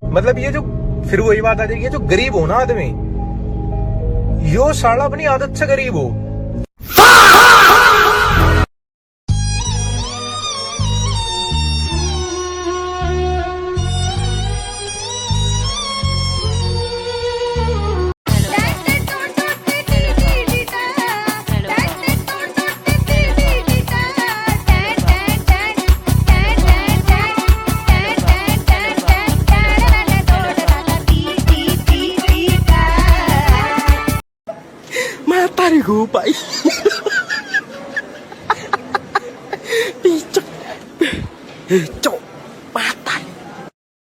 मतलब ये जो फिर वही बात आ जाएगी, ये जो गरीब हो ना आदमी, यो साला अपनी आदत से गरीब हो। Matarigo pai. Đi chọc. Chọc.